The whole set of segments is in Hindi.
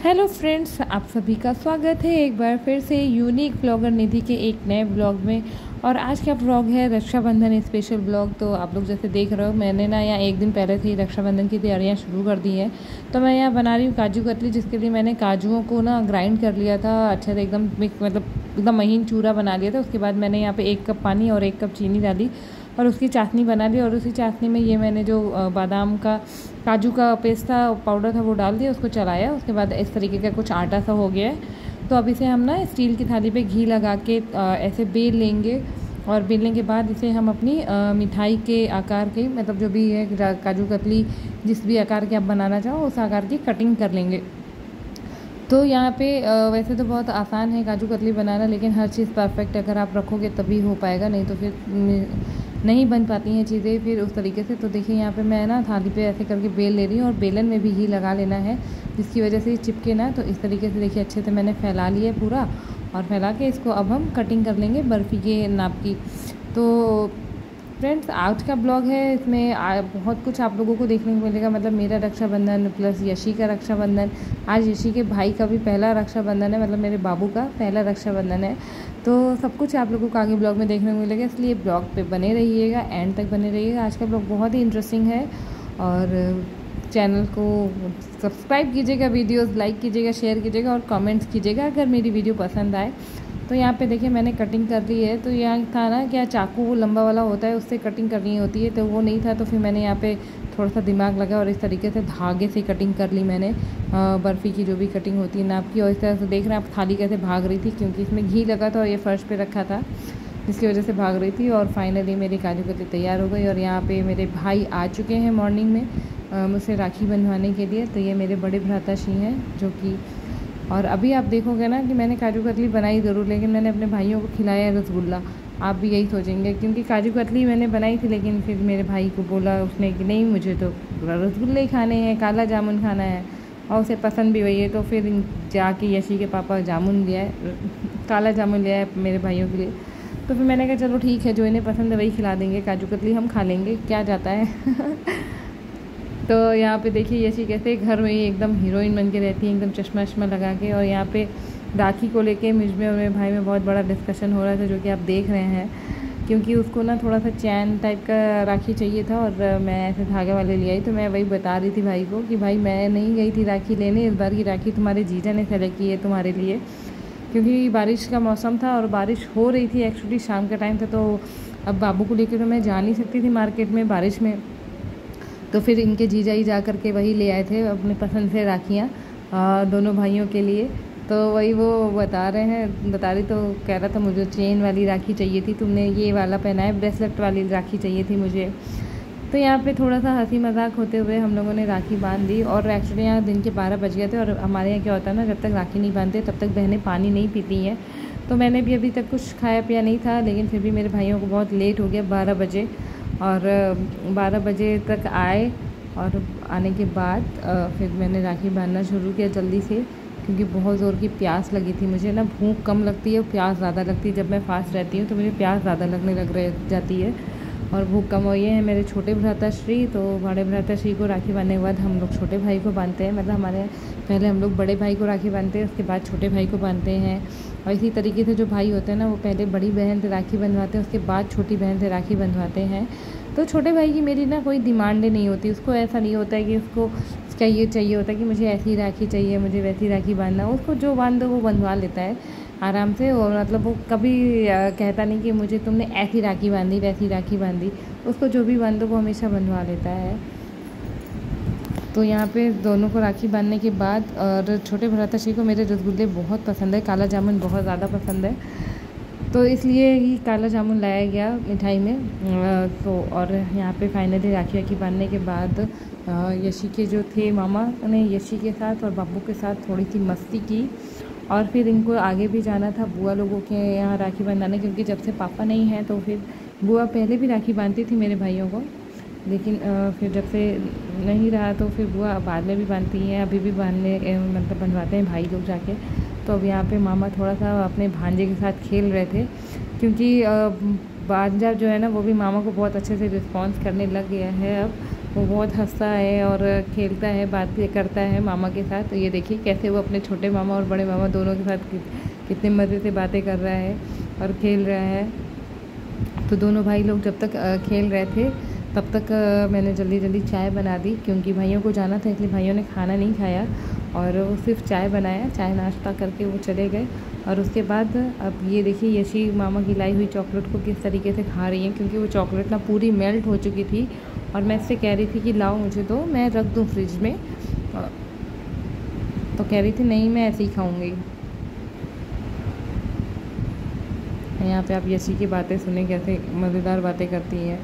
हेलो फ्रेंड्स, आप सभी का स्वागत है एक बार फिर से यूनिक ब्लॉगर निधि के एक नए ब्लॉग में। और आज का ब्लॉग है रक्षाबंधन स्पेशल ब्लॉग। तो आप लोग जैसे देख रहे हो, मैंने ना यहाँ एक दिन पहले से ही रक्षाबंधन की तैयारियाँ शुरू कर दी हैं। तो मैं यहाँ बना रही हूँ काजू कतली, जिसके लिए मैंने काजुओं को ना ग्राइंड कर लिया था अच्छे से, एकदम मतलब एकदम महीन चूरा बना लिया था। उसके बाद मैंने यहाँ पे 1 कप पानी और 1 कप चीनी डाली और उसकी चाशनी बना ली। और उसी चाशनी में ये मैंने जो बादाम का काजू का पेस्ता पाउडर था वो डाल दिया, उसको चलाया। उसके बाद इस तरीके का कुछ आटा सा हो गया है। तो अब इसे हम ना स्टील की थाली पे घी लगा के ऐसे बेल लेंगे। और बेलने के बाद इसे हम अपनी मिठाई के आकार के, मतलब जो भी है काजू कतली जिस भी आकार के आप बनाना चाहो उस आकार की कटिंग कर लेंगे। तो यहाँ पे वैसे तो बहुत आसान है काजू कतली बनाना, लेकिन हर चीज़ परफेक्ट अगर आप रखोगे तभी हो पाएगा, नहीं तो फिर नहीं बन पाती हैं चीज़ें फिर उस तरीके से। तो देखिए यहाँ पे मैं ना थाली पे ऐसे करके बेल ले रही हूँ और बेलन में भी घी लगा लेना है, जिसकी वजह से चिपके ना। तो इस तरीके से देखिए अच्छे से मैंने फैला लिया है पूरा, और फैला के इसको अब हम कटिंग कर लेंगे बर्फ़ी के नाप की। तो फ्रेंड्स, आज का ब्लॉग है, इसमें बहुत कुछ आप लोगों को देखने को मिलेगा। मतलब मेरा रक्षाबंधन प्लस यशी का रक्षाबंधन। आज यशी के भाई का भी पहला रक्षाबंधन है, मतलब मेरे बाबू का पहला रक्षाबंधन है। तो सब कुछ आप लोगों को आगे ब्लॉग में देखने को मिलेगा, इसलिए ब्लॉग पे बने रहिएगा, एंड तक बने रहिएगा। आज का ब्लॉग बहुत ही इंटरेस्टिंग है। और चैनल को सब्सक्राइब कीजिएगा, वीडियोज़ लाइक कीजिएगा, शेयर कीजिएगा और कमेंट्स कीजिएगा अगर मेरी वीडियो पसंद आए। तो यहाँ पे देखिए मैंने कटिंग कर ली है। तो यहाँ था ना, क्या चाकू वो लंबा वाला होता है उससे कटिंग करनी होती है, तो वो नहीं था। तो फिर मैंने यहाँ पे थोड़ा सा दिमाग लगा और इस तरीके से धागे से कटिंग कर ली मैंने बर्फ़ी की जो भी कटिंग होती है नाप की। और इस तरह से देख रहे हैं आप थाली कैसे भाग रही थी, क्योंकि इसमें घी लगा था और ये फर्श पे रखा था, जिसकी वजह से भाग रही थी। और फाइनली मेरी काजू कतली तैयार हो गई। और यहाँ पे मेरे भाई आ चुके हैं मॉर्निंग में मुझसे राखी बंधवाने के लिए। तो ये मेरे बड़े भ्राताश्री हैं जो कि, और अभी आप देखोगे ना कि मैंने काजू कतली बनाई ज़रूर, लेकिन मैंने अपने भाइयों को खिलाया रसगुल्ला। आप भी यही सोचेंगे, क्योंकि काजू कतली मैंने बनाई थी, लेकिन फिर मेरे भाई को बोला उसने कि नहीं, मुझे तो रसगुल्ले ही खाने हैं, काला जामुन खाना है, और उसे पसंद भी वही है। तो फिर जाके यशी के पापा जामुन लिया है, काला जामुन लिया है मेरे भाइयों के लिए। तो फिर मैंने कहा चलो ठीक है, जो इन्हें पसंद है वही खिला देंगे, काजू कतली हम खा लेंगे, क्या जाता है। तो यहाँ पे देखिए यशी कैसे घर में ही एकदम हीरोइन बन के रहती है, एकदम चश्मा वश्मा लगा के। और यहाँ पे राखी को लेके मुझ में और मेरे भाई में बहुत बड़ा डिस्कशन हो रहा था, जो कि आप देख रहे हैं। क्योंकि उसको ना थोड़ा सा चैन टाइप का राखी चाहिए था और मैं ऐसे धागे वाले ले आई। तो मैं वही बता रही थी भाई को कि भाई मैं नहीं गई थी राखी लेने, इस बार की राखी तुम्हारे जीजा ने सेलेक्ट की है तुम्हारे लिए, क्योंकि बारिश का मौसम था और बारिश हो रही थी। एक्चुअली शाम का टाइम था, तो अब बाबू को लेकर तो मैं जा नहीं सकती थी मार्केट में बारिश में। तो फिर इनके जीजा ही जा कर के वही ले आए थे अपने पसंद से राखियाँ दोनों भाइयों के लिए। तो वही वो बता रही, तो कह रहा था मुझे चेन वाली राखी चाहिए थी, तुमने ये वाला पहना है, ब्रेसलेट वाली राखी चाहिए थी मुझे। तो यहाँ पे थोड़ा सा हंसी मजाक होते हुए हम लोगों ने राखी बांध दी। और एक्चुअली यहाँ दिन के 12 बज गए थे, और हमारे यहाँ क्या होता है ना, जब तक राखी नहीं बांधते तब तक बहनें पानी नहीं पीती हैं। तो मैंने भी अभी तक कुछ खाया पिया नहीं था, लेकिन फिर भी मेरे भाइयों को बहुत लेट हो गया 12 बजे। और 12 बजे तक आए, और आने के बाद फिर मैंने राखी बांधना शुरू किया जल्दी से, क्योंकि बहुत ज़ोर की प्यास लगी थी मुझे। ना भूख कम लगती है, प्यास ज़्यादा लगती है। जब मैं फास्ट रहती हूँ तो मुझे प्यास ज़्यादा लगने लग जाती है और भूख कम हुई है। मेरे छोटे भ्राताश्री, तो बड़े भ्राताश्री को राखी बांधने के बाद हम लोग छोटे भाई को बांधते हैं। मतलब हमारे पहले हम लोग बड़े भाई को राखी बांधते हैं, उसके बाद छोटे भाई को बांधते हैं। और इसी तरीके से जो भाई होते हैं ना, वो पहले बड़ी बहन से राखी बंधवाते हैं, उसके बाद छोटी बहन से राखी बंधवाते हैं। तो छोटे भाई की मेरी ना कोई डिमांडें नहीं होती, उसको ऐसा नहीं होता है कि उसको उसका ये चाहिए होता है कि मुझे ऐसी राखी चाहिए, मुझे वैसी राखी बांधना। उसको जो बांध दो वो बंधवा लेता है आराम से। और मतलब वो कभी कहता नहीं कि मुझे तुमने ऐसी राखी बांधी वैसी राखी बांधी, उसको जो भी बांध दो वो हमेशा बंधवा लेता है। तो यहाँ पे दोनों को राखी बांधने के बाद, और छोटे भ्राताश्री को मेरे रसगुल्ले बहुत पसंद है, काला जामुन बहुत ज़्यादा पसंद है, तो इसलिए ही काला जामुन लाया गया मिठाई में। तो और यहाँ पे फाइनली राखी बांधने के बाद यशी के जो थे मामा ने यशी के साथ और बाबू के साथ थोड़ी सी मस्ती की। और फिर इनको आगे भी जाना था बुआ लोगों के यहाँ राखी बंधाने, क्योंकि जब से पापा नहीं हैं तो फिर बुआ पहले भी राखी बांधती थी मेरे भाइयों को, लेकिन फिर जब से नहीं रहा तो फिर बुआ बाद में भी बांधती हैं, अभी भी मतलब बंधवाते हैं भाई लोग जाके। तो अब यहाँ पे मामा थोड़ा सा अपने भांजे के साथ खेल रहे थे, क्योंकि भांजा जो है ना वो भी मामा को बहुत अच्छे से रिस्पॉन्स करने लग गया है अब। वो बहुत हंसता है और खेलता है, बात भी करता है मामा के साथ। तो ये देखिए कैसे वो अपने छोटे मामा और बड़े मामा दोनों के साथ कितने मज़े से बातें कर रहा है और खेल रहा है। तो दोनों भाई लोग जब तक खेल रहे थे तब तक मैंने जल्दी जल्दी चाय बना दी, क्योंकि भाइयों को जाना था इसलिए भाइयों ने खाना नहीं खाया और वो सिर्फ चाय बनाया, चाय नाश्ता करके वो चले गए। और उसके बाद अब ये देखिए यशी मामा की लाई हुई चॉकलेट को किस तरीके से खा रही है, क्योंकि वो चॉकलेट ना पूरी मेल्ट हो चुकी थी और मैं इससे कह रही थी कि लाओ मुझे दो, मैं रख दूँ फ्रिज में। तो कह रही थी नहीं मैं ऐसे ही खाऊँगी। यहाँ पे आप यशी की बातें सुने कैसे मज़ेदार बातें करती हैं।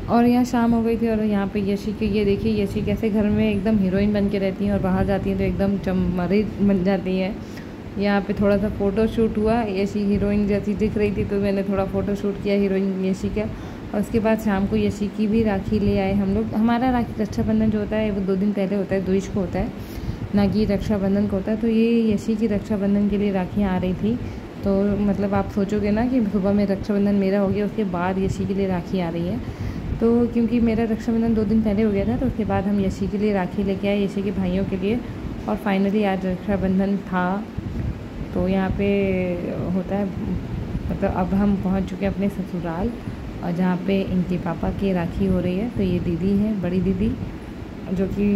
और यहाँ शाम हो गई थी और यहाँ पे यशी के ये देखिए यशी कैसे घर में एकदम हीरोइन बन के रहती हैं और बाहर जाती हैं तो एकदम चमरी बन जाती हैं। यहाँ पे थोड़ा सा फ़ोटो शूट हुआ, यशी हीरोइन जैसी दिख रही थी तो मैंने थोड़ा फ़ोटो शूट किया हीरोइन यशी का। और उसके बाद शाम को यशी की भी राखी ले आए हम लोग। हमारा राखी रक्षाबंधन जो होता है वो 2 दिन पहले होता है, द्विज को होता है, ना कि रक्षाबंधन को होता है। तो ये यशी की रक्षाबंधन के लिए राखियाँ आ रही थी। तो मतलब आप सोचोगे ना कि सुबह में रक्षाबंधन मेरा हो गया, उसके बाद यशी के लिए राखी आ रही है। तो क्योंकि मेरा रक्षाबंधन 2 दिन पहले हो गया था तो उसके बाद हम यशी के लिए राखी लेके आए, यशी के भाइयों के लिए। और फाइनली आज रक्षाबंधन था। तो यहाँ पे होता है मतलब अब हम पहुँच चुके हैं अपने ससुराल, और जहाँ पे इनके पापा की राखी हो रही है। तो ये दीदी है, बड़ी दीदी, जो कि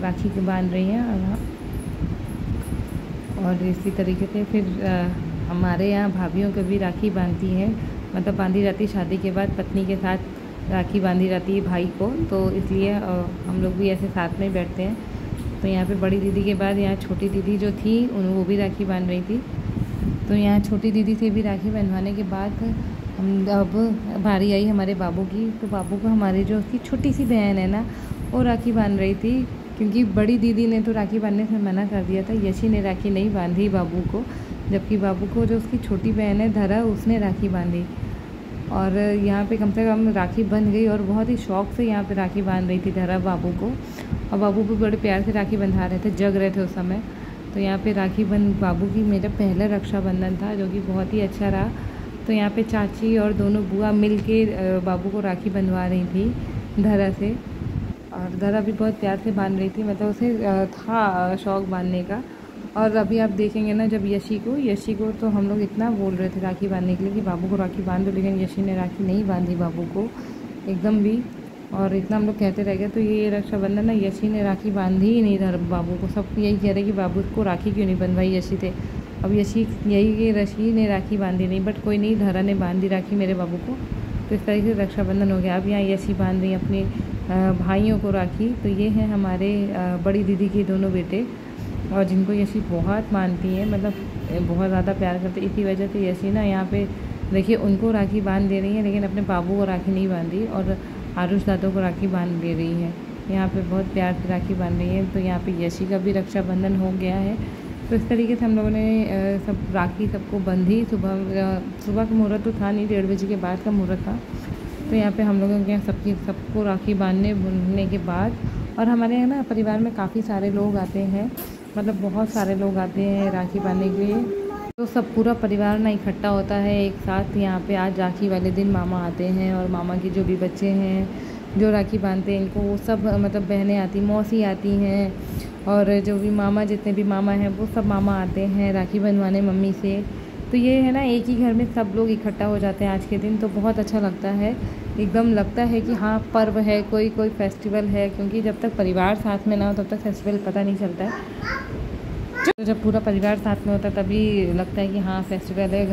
राखी के बांध रही हैं। और इसी तरीके से फिर हमारे यहाँ भाभीयों को भी राखी बांधती हैं, मतलब बांधी जाती है शादी के बाद, पत्नी के साथ राखी बांधी जाती है भाई को। तो इसलिए हम लोग भी ऐसे साथ में बैठते हैं। तो यहाँ पे बड़ी दीदी के बाद यहाँ छोटी दीदी जो थी वो भी राखी बांध रही थी। तो यहाँ छोटी दीदी से भी राखी बंधवाने के बाद हम अब बारी आई हमारे बाबू की। तो बाबू को हमारी जो उसकी छोटी सी बहन है ना वो राखी बांध रही थी, क्योंकि बड़ी दीदी ने तो राखी बांधने से मना कर दिया था। यशी ने राखी नहीं बांधी बाबू को, जबकि बाबू को जो उसकी छोटी बहन है धरा उसने राखी बांधी। और यहाँ पे कम से कम राखी बंध गई और बहुत ही शौक़ से यहाँ पे राखी बांध रही थी धरा बाबू को। और बाबू भी बड़े प्यार से राखी बंधा रहे थे, जग रहे थे उस समय। तो यहाँ पे राखी बंध बाबू की मेरा पहला रक्षाबंधन था जो कि बहुत ही अच्छा रहा। तो यहाँ पे चाची और दोनों बुआ मिल के बाबू को राखी बंधवा रही थी धरा से। और धरा भी बहुत प्यार से बांध रही थी, मतलब उसे था शौक़ बांधने का। और अभी आप देखेंगे ना जब यशी को तो हम लोग इतना बोल रहे थे राखी बांधने के लिए कि बाबू को राखी बांध दो, लेकिन यशी ने राखी नहीं बांधी बाबू को एकदम भी। और इतना हम लोग कहते रह गए। तो ये रक्षाबंधन ना यशी ने राखी बांधी ही नहीं था बाबू को। सब यही कह रहे कि बाबू को राखी क्यों नहीं बंधवाई यशी थे। अब यशी यही कि यशी ने राखी बांधी नहीं, बट कोई नहीं, धरा ने बांधी राखी मेरे बाबू को। तो इस तरीके से रक्षाबंधन हो गया। अब यहाँ यशी बांध रही अपने भाइयों को राखी। तो ये हैं हमारे बड़ी दीदी के दोनों बेटे, और जिनको यशी बहुत मानती है, मतलब बहुत ज़्यादा प्यार करते। इसी वजह से यशी ना यहाँ पे देखिए उनको राखी बांध दे रही है, लेकिन अपने बाबू को राखी नहीं बांधी, और आरुष दादों को राखी बांध दे रही है। यहाँ पे बहुत प्यार से राखी बांध रही है। तो यहाँ पे यशी का भी रक्षाबंधन हो गया है। तो इस तरीके से हम लोगों ने सब राखी सबको बंधी। सुबह का मुहूर्त तो था नहीं, 1:30 बजे के बाद का मुहूर्त था। तो यहाँ पे हम लोगों के यहाँ सबको राखी बांधने के बाद, और हमारे यहाँ ना परिवार में काफ़ी सारे लोग आते हैं, मतलब बहुत सारे लोग आते हैं राखी बांधने के लिए। तो सब पूरा परिवार ना इकट्ठा होता है एक साथ। यहाँ पे आज राखी वाले दिन मामा आते हैं, और मामा के जो भी बच्चे हैं जो राखी बांधते हैं इनको, वो सब मतलब बहनें आती, मौसी आती हैं, और जो भी मामा जितने भी मामा हैं वो सब मामा आते हैं राखी बंधवाने मम्मी से। तो ये है ना एक ही घर में सब लोग इकट्ठा हो जाते हैं आज के दिन। तो बहुत अच्छा लगता है, एकदम लगता है कि हाँ पर्व है, कोई फेस्टिवल है। क्योंकि जब तक परिवार साथ में ना हो तब तक फेस्टिवल पता नहीं चलता है। तो जब पूरा परिवार साथ में होता है तभी लगता है कि हाँ फेस्टिवल है।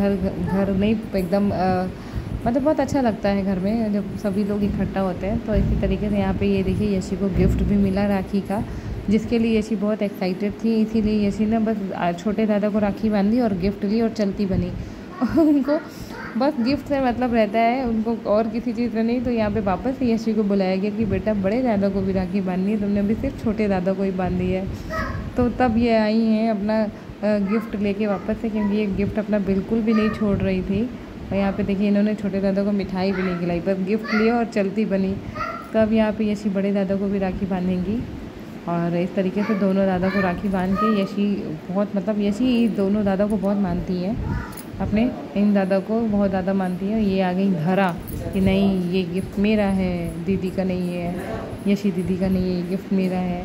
घर नहीं एकदम मतलब बहुत अच्छा लगता है घर में जब सभी लोग इकट्ठा होते हैं। तो इसी तरीके से यहाँ पे ये देखिए यशी को गिफ्ट भी मिला राखी का, जिसके लिए यशी बहुत एक्साइटेड थी। इसीलिए यशी ने बस छोटे दादा को राखी बांधी और गिफ्ट ली और चलती बनी। उनको बस गिफ्ट से मतलब रहता है, उनको और किसी चीज़ का नहीं। तो यहाँ पे वापस से यशी को बुलाया गया कि बेटा बड़े दादा को भी राखी बांधनी है, तुमने अभी सिर्फ छोटे दादा को ही बांधी है। तो तब ये आई हैं अपना गिफ्ट लेके वापस से, क्योंकि ये गिफ्ट अपना बिल्कुल भी नहीं छोड़ रही थी। और यहाँ पे देखिए इन्होंने छोटे दादा को मिठाई भी नहीं खिलाई, बस गिफ्ट लिया और चलती बनी। तब यहाँ पे यशी बड़े दादा को भी राखी बांधेंगी और इस तरीके से दोनों दादा को राखी बांध के यशी बहुत, मतलब यशी दोनों दादा को बहुत मानती है, अपने इन दादा को बहुत ज़्यादा मानती है। ये आ गई धरा कि नहीं ये गिफ्ट मेरा है, दीदी का नहीं है, यशी दीदी का नहीं है, ये गिफ्ट मेरा है।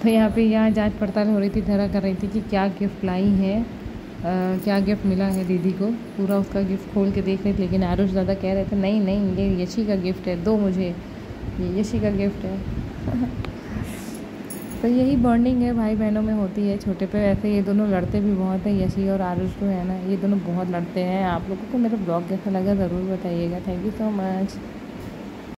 तो यहाँ जांच पड़ताल हो रही थी, धरा कर रही थी कि क्या गिफ्ट लाई है, क्या गिफ्ट मिला है दीदी को। पूरा उसका गिफ्ट खोल के देख रही थी, लेकिन आरुष दादा कह रहे थे नहीं नहीं ये यशी का गिफ्ट है, दो मुझे, ये यशी का गिफ्ट है। तो यही बॉन्डिंग है भाई बहनों में होती है छोटे पे। वैसे ये दोनों लड़ते भी बहुत है, यशी और आरुष जो है ना, ये दोनों बहुत लड़ते हैं। आप लोगों को मेरा ब्लॉग कैसा लगा ज़रूर बताइएगा। Thank you so much.